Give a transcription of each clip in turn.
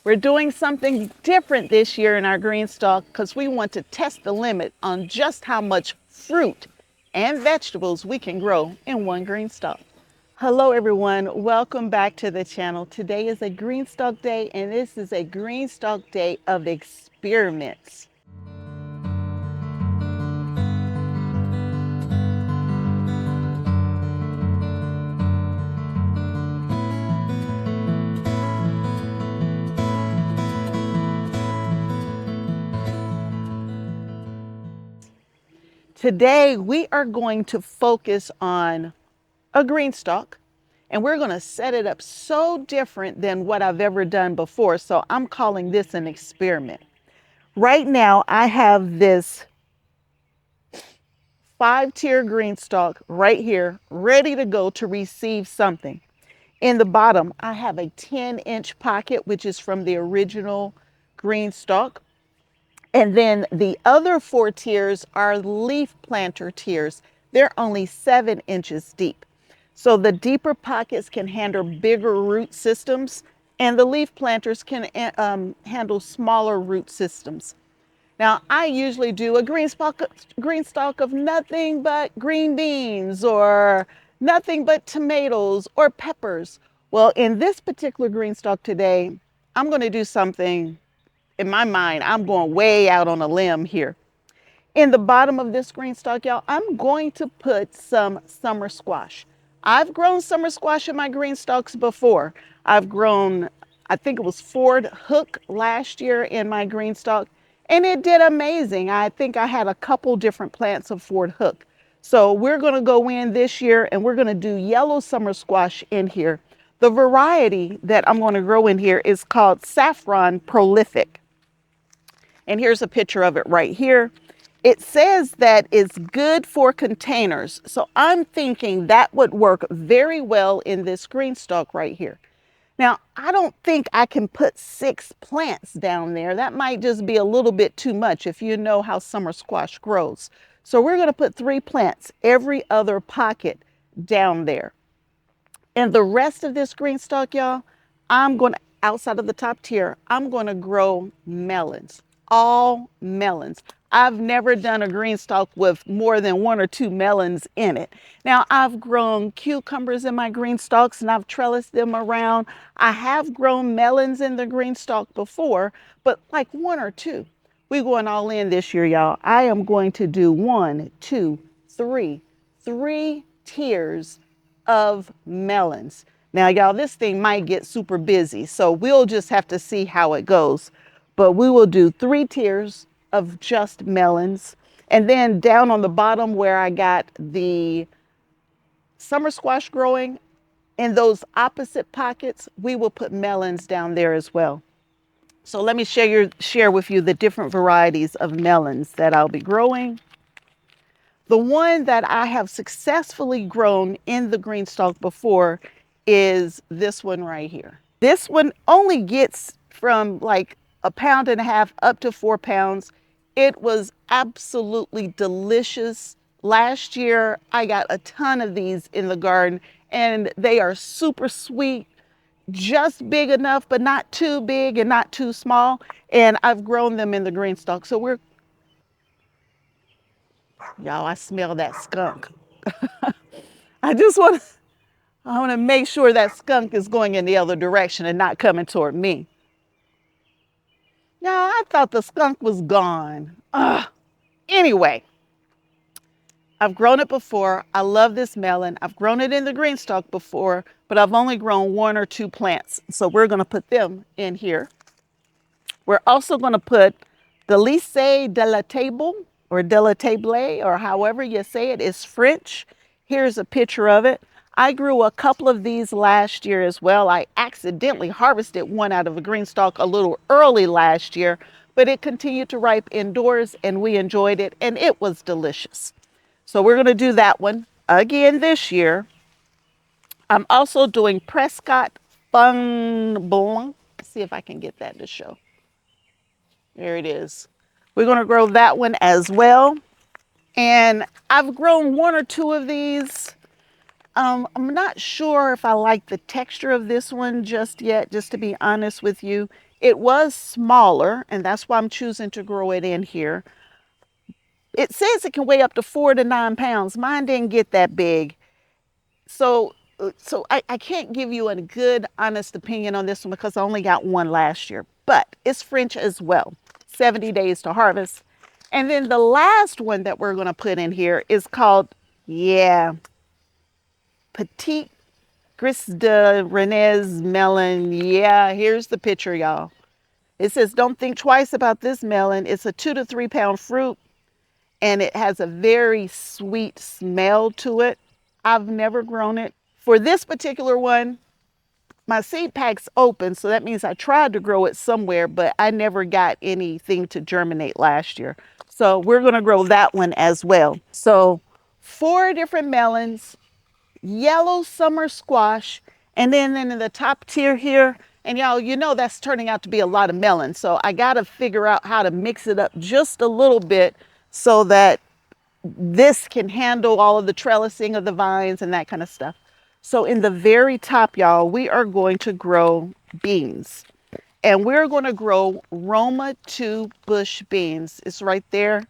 We're doing something different this year in our GreenStalk because we want to test the limit on just how much fruit and vegetables we can grow in one GreenStalk. Hello everyone, welcome back to the channel. Today is a GreenStalk day and this is a GreenStalk day of experiments. Today we are going to focus on a GreenStalk and we're going to set it up so different than what I've ever done before. So I'm calling this an experiment. Right now I have this 5-tier GreenStalk right here ready to go to receive something. In the bottom I have a 10-inch pocket which is from the original GreenStalk. And then the other 4 tiers are leaf planter tiers. They're only 7 inches deep. So the deeper pockets can handle bigger root systems and the leaf planters can handle smaller root systems. Now, I usually do a GreenStalk of nothing but green beans or nothing but tomatoes or peppers. Well, in this particular GreenStalk today, I'm going to do something. In my mind, I'm going way out on a limb here. In the bottom of this GreenStalk, y'all, I'm going to put some summer squash. I've grown summer squash in my GreenStalks before. I've grown, I think it was Ford Hook last year in my GreenStalk, and it did amazing. I think I had a couple different plants of Ford Hook. So we're going to go in this year and we're going to do yellow summer squash in here. The variety that I'm going to grow in here is called Saffron Prolific. And here's a picture of it right here. It says that it's good for containers. So I'm thinking that would work very well in this GreenStalk right here. Now, I don't think I can put 6 plants down there. That might just be a little bit too much if you know how summer squash grows. So we're going to put 3 plants every other pocket down there. And the rest of this GreenStalk, y'all, outside of the top tier, I'm going to grow melons. All melons. I've never done a GreenStalk with more than 1 or 2 melons in it. Now, I've grown cucumbers in my GreenStalks and I've trellised them around. I have grown melons in the GreenStalk before, but like 1 or 2. We're going all in this year, y'all. I am going to do 1, 2, 3 tiers of melons. Now, y'all, this thing might get super busy, so we'll just have to see how it goes. But we will do 3 tiers of just melons. And then down on the bottom where I got the summer squash growing, in those opposite pockets, we will put melons down there as well. So let me share with you the different varieties of melons that I'll be growing. The one that I have successfully grown in the GreenStalk before is this one right here. This one only gets from like 1.5 pounds up to 4 pounds. It was absolutely delicious. Last year, I got a ton of these in the garden and they are super sweet, just big enough, but not too big and not too small. And I've grown them in the GreenStalk. So y'all, I smell that skunk. I want to make sure that skunk is going in the other direction and not coming toward me. No, I thought the skunk was gone. Anyway, I've grown it before. I love this melon. I've grown it in the GreenStalk before, but I've only grown 1 or 2 plants. So we're going to put them in here. We're also going to put Delice de la Table or de la Table, or however you say it. It's French. Here's a picture of it. I grew a couple of these last year as well. I accidentally harvested one out of a GreenStalk a little early last year, but it continued to ripe indoors and we enjoyed it and it was delicious. So we're going to do that one again this year. I'm also doing Prescott Fun Blanc. Let's see if I can get that to show. There it is. We're going to grow that one as well. And I've grown 1 or 2 of these. I'm not sure if I like the texture of this one just yet, just to be honest with you. It was smaller, and that's why I'm choosing to grow it in here. It says it can weigh up to 4 to 9 pounds. Mine didn't get that big. So I can't give you a good, honest opinion on this one because I only got one last year. But it's French as well. 70 days to harvest. And then the last one that we're going to put in here is called, yeah, Petite Gris de Rennes melon. Yeah, here's the picture, y'all. It says, don't think twice about this melon. It's a 2 to 3 pound fruit, and it has a very sweet smell to it. I've never grown it. For this particular one, my seed pack's open, so that means I tried to grow it somewhere, but I never got anything to germinate last year. So we're going to grow that one as well. So 4 different melons, yellow summer squash, and then in the top tier here, and y'all, you know that's turning out to be a lot of melons. So I got to figure out how to mix it up just a little bit so that this can handle all of the trellising of the vines and that kind of stuff. So in the very top, y'all, we are going to grow beans. And we're going to grow Roma 2 bush beans. It's right there.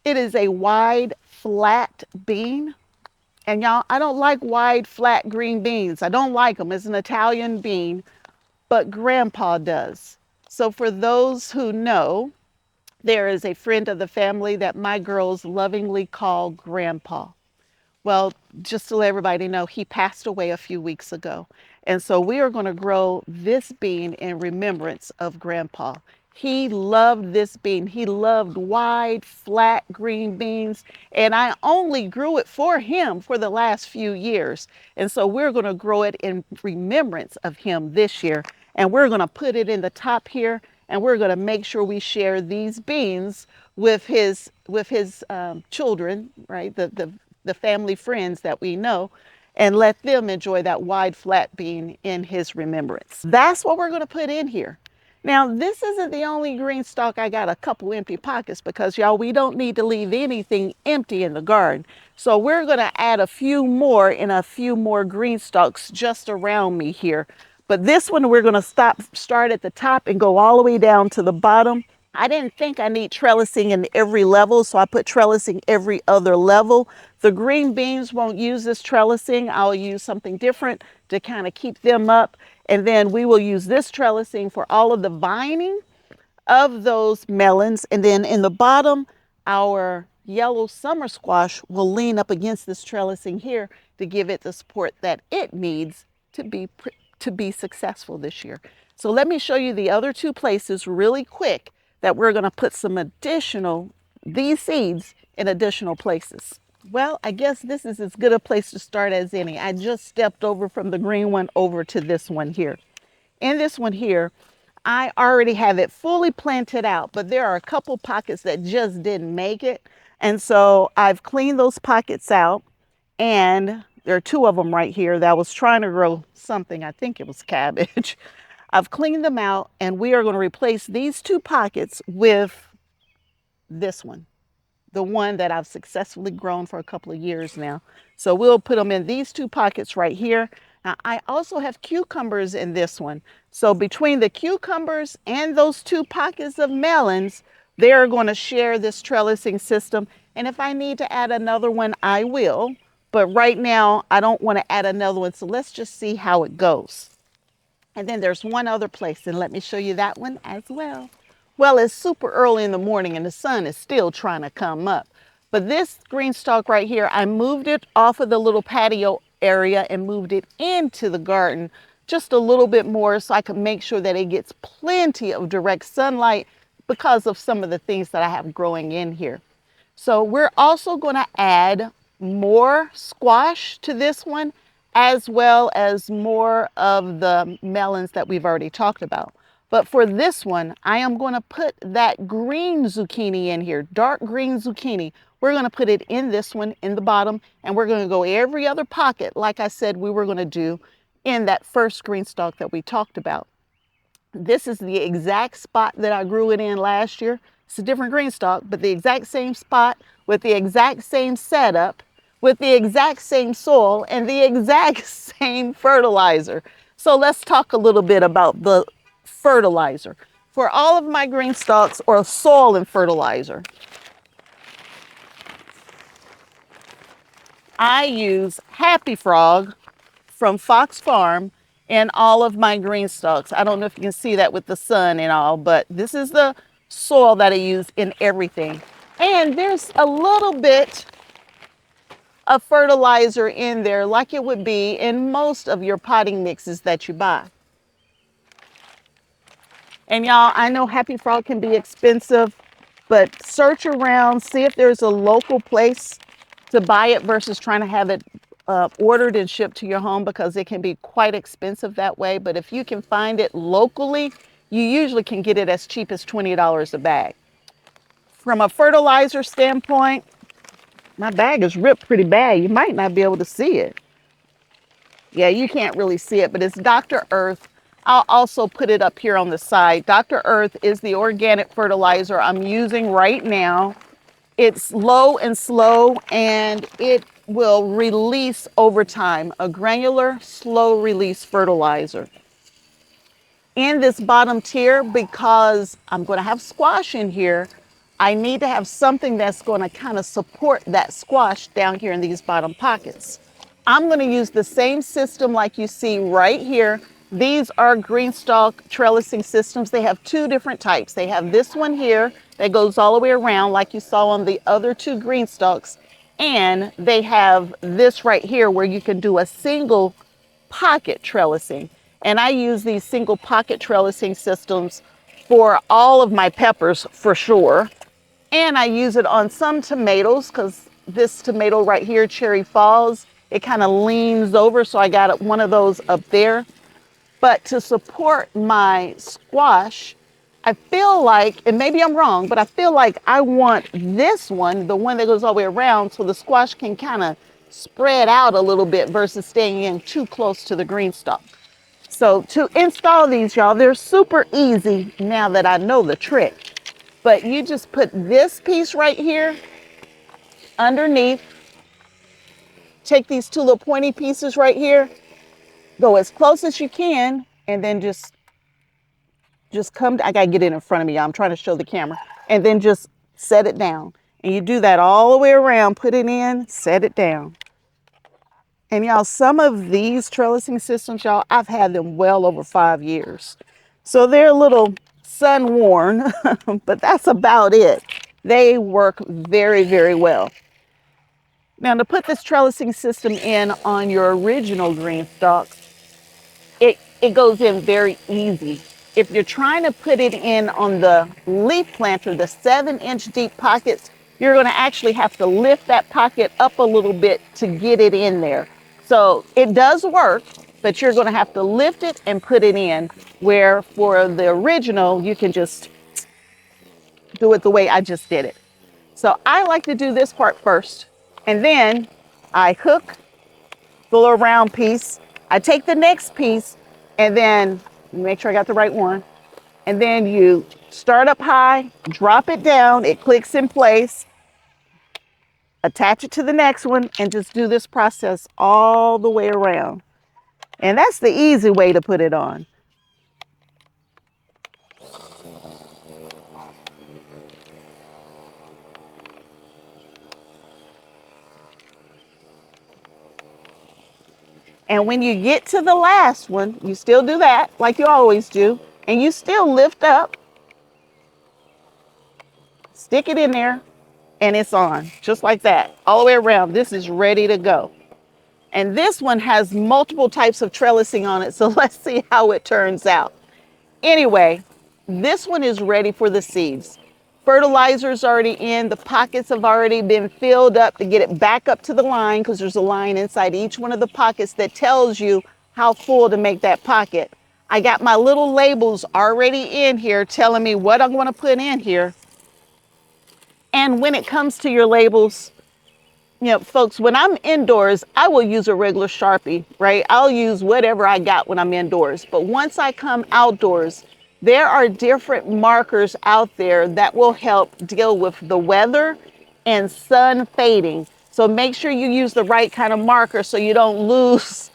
It is a wide, flat bean. And y'all, I don't like wide, flat green beans. I don't like them. It's an Italian bean, but Grandpa does. So for those who know, there is a friend of the family that my girls lovingly call Grandpa. Well, just to let everybody know, he passed away a few weeks ago. And so we are going to grow this bean in remembrance of Grandpa. He loved this bean. He loved wide, flat green beans. And I only grew it for him for the last few years. And so we're going to grow it in remembrance of him this year. And we're going to put it in the top here. And we're going to make sure we share these beans with his children, right? The family friends that we know, and let them enjoy that wide flat bean in his remembrance. That's what we're going to put in here. Now, this isn't the only GreenStalk. I got a couple empty pockets because, y'all, we don't need to leave anything empty in the garden. So we're going to add a few more and a few more GreenStalks just around me here. But this one, we're going to start at the top and go all the way down to the bottom. I didn't think I need trellising in every level, so I put trellising every other level. The green beans won't use this trellising. I'll use something different to kind of keep them up. And then we will use this trellising for all of the vining of those melons. And then in the bottom, our yellow summer squash will lean up against this trellising here to give it the support that it needs to be successful this year. So let me show you the other two places really quick that we're going to put some these seeds in additional places. Well, I guess this is as good a place to start as any. I just stepped over from the green one over to this one here. In this one here, I already have it fully planted out, but there are a couple pockets that just didn't make it. And so I've cleaned those pockets out, and there are 2 of them right here that I was trying to grow something. I think it was cabbage. I've cleaned them out, and we are going to replace these 2 pockets with this one, the one that I've successfully grown for a couple of years now. So we'll put them in these 2 pockets right here. Now, I also have cucumbers in this one. So between the cucumbers and those 2 pockets of melons, they're going to share this trellising system. And if I need to add another one, I will. But right now, I don't want to add another one. So let's just see how it goes. And then there's one other place, and let me show you that one as well. Well, it's super early in the morning and the sun is still trying to come up. But this GreenStalk right here, I moved it off of the little patio area and moved it into the garden just a little bit more so I can make sure that it gets plenty of direct sunlight because of some of the things that I have growing in here. So we're also going to add more squash to this one, as well as more of the melons that we've already talked about. But for this one, I am going to put that green zucchini in here, dark green zucchini. We're going to put it in this one in the bottom, and we're going to go every other pocket, like I said we were going to do in that first GreenStalk that we talked about. This is the exact spot that I grew it in last year. It's a different GreenStalk, but the exact same spot with the exact same setup, with the exact same soil and the exact same fertilizer. So let's talk a little bit about the fertilizer. For all of my green stalks, or soil and fertilizer, I use Happy Frog from Fox Farm in all of my green stalks. I don't know if you can see that with the sun and all, but this is the soil that I use in everything. And there's a little bit of fertilizer in there like it would be in most of your potting mixes that you buy. And y'all, I know Happy Frog can be expensive, but search around, see if there's a local place to buy it versus trying to have it ordered and shipped to your home, because it can be quite expensive that way. But if you can find it locally, you usually can get it as cheap as $20 a bag. From a fertilizer standpoint, my bag is ripped pretty bad. You might not be able to see it. Yeah, you can't really see it, but it's Dr. Earth. I'll also put it up here on the side. Dr. Earth is the organic fertilizer I'm using right now. It's low and slow, and it will release over time, a granular, slow release fertilizer. In this bottom tier, because I'm going to have squash in here, I need to have something that's going to kind of support that squash down here in these bottom pockets. I'm going to use the same system like you see right here. These are GreenStalk trellising systems. They have two different types. They have this one here that goes all the way around like you saw on the other two GreenStalks. And they have this right here where you can do a single pocket trellising. And I use these single pocket trellising systems for all of my peppers for sure. And I use it on some tomatoes, because this tomato right here, Cherry Falls, it kind of leans over, so I got one of those up there. But to support my squash, I feel like, and maybe I'm wrong, but I feel like I want this one, the one that goes all the way around, so the squash can kind of spread out a little bit versus staying in too close to the GreenStalk. So to install these, y'all, they're super easy now that I know the trick. But you just put this piece right here underneath, take these two little pointy pieces right here, go as close as you can, and then just come, I gotta get it in front of me, I'm trying to show the camera, and then just set it down. And you do that all the way around, put it in, set it down. And y'all, some of these trellising systems, y'all, I've had them well over 5 years. So they're a little sun worn, but that's about it. They work very, very well. Now, to put this trellising system in on your original GreenStalk, it goes in very easy. If you're trying to put it in on the leaf planter, the 7-inch deep pockets, you're going to actually have to lift that pocket up a little bit to get it in there. So it does work, but you're going to have to lift it and put it in, where for the original, you can just do it the way I just did it. So I like to do this part first, and then I hook the little round piece. I take the next piece, and then make sure I got the right one. And then you start up high, drop it down, it clicks in place, attach it to the next one, and just do this process all the way around. And that's the easy way to put it on. And when you get to the last one, you still do that like you always do, and you still lift up, stick it in there, and it's on, just like that, all the way around. This is ready to go. And this one has multiple types of trellising on it, so let's see how it turns out. Anyway, this one is ready for the seeds. Fertilizer's already in, the pockets have already been filled up to get it back up to the line, because there's a line inside each one of the pockets that tells you how full to make that pocket. I got my little labels already in here telling me what I'm going to put in here. And when it comes to your labels, you know, folks, when I'm indoors, I will use a regular Sharpie, right? I'll use whatever I got when I'm indoors. But once I come outdoors, there are different markers out there that will help deal with the weather and sun fading. So make sure you use the right kind of marker so you don't lose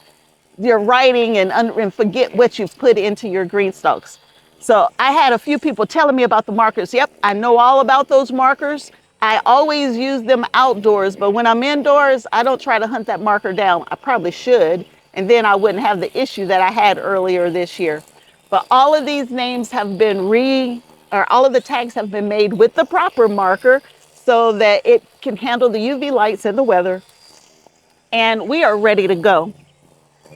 your writing and forget what you've put into your GreenStalks. So I had a few people telling me about the markers. Yep, I know all about those markers. I always use them outdoors, but when I'm indoors, I don't try to hunt that marker down. I probably should, and then I wouldn't have the issue that I had earlier this year. But all of these names have been or all of the tags have been made with the proper marker so that it can handle the UV lights and the weather. And we are ready to go.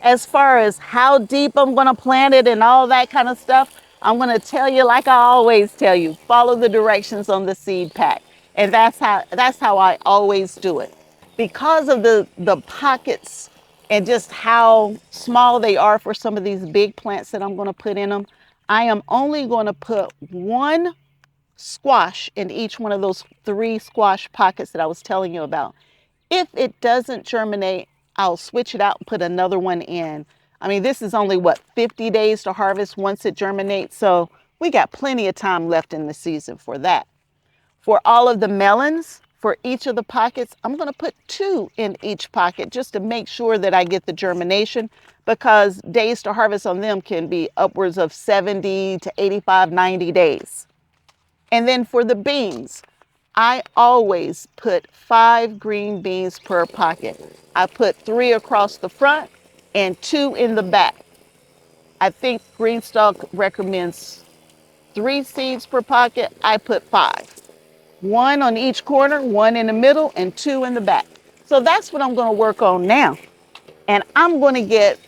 As far as how deep I'm going to plant it and all that kind of stuff, I'm going to tell you like I always tell you, follow the directions on the seed pack. And that's how I always do it. Because of the pockets and just how small they are for some of these big plants that I'm going to put in them, I am only going to put one squash in each one of those 3 squash pockets that I was telling you about. If it doesn't germinate, I'll switch it out and put another one in. I mean, this is only what, 50 days to harvest once it germinates. So we got plenty of time left in the season for that. For all of the melons, for each of the pockets, I'm going to put 2 in each pocket just to make sure that I get the germination, because days to harvest on them can be upwards of 70 to 85, 90 days. And then for the beans, I always put 5 green beans per pocket. I put 3 across the front and 2 in the back. I think GreenStalk recommends 3 seeds per pocket. I put 5. 1 on each corner, 1 in the middle, and 2 in the back. So that's what I'm going to work on now. And I'm going to get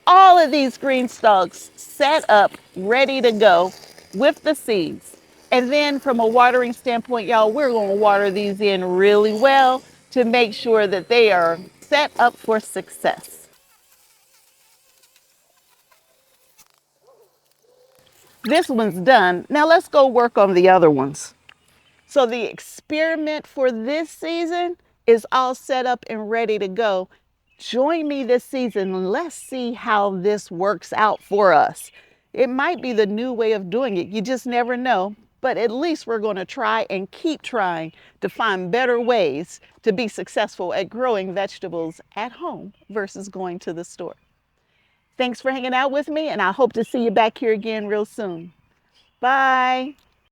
all of these GreenStalks set up, ready to go with the seeds. And then from a watering standpoint, y'all, we're going to water these in really well to make sure that they are set up for success. This one's done. Now let's go work on the other ones. So the experiment for this season is all set up and ready to go. Join me this season and let's see how this works out for us. It might be the new way of doing it. You just never know. But at least we're going to try and keep trying to find better ways to be successful at growing vegetables at home versus going to the store. Thanks for hanging out with me, and I hope to see you back here again real soon. Bye.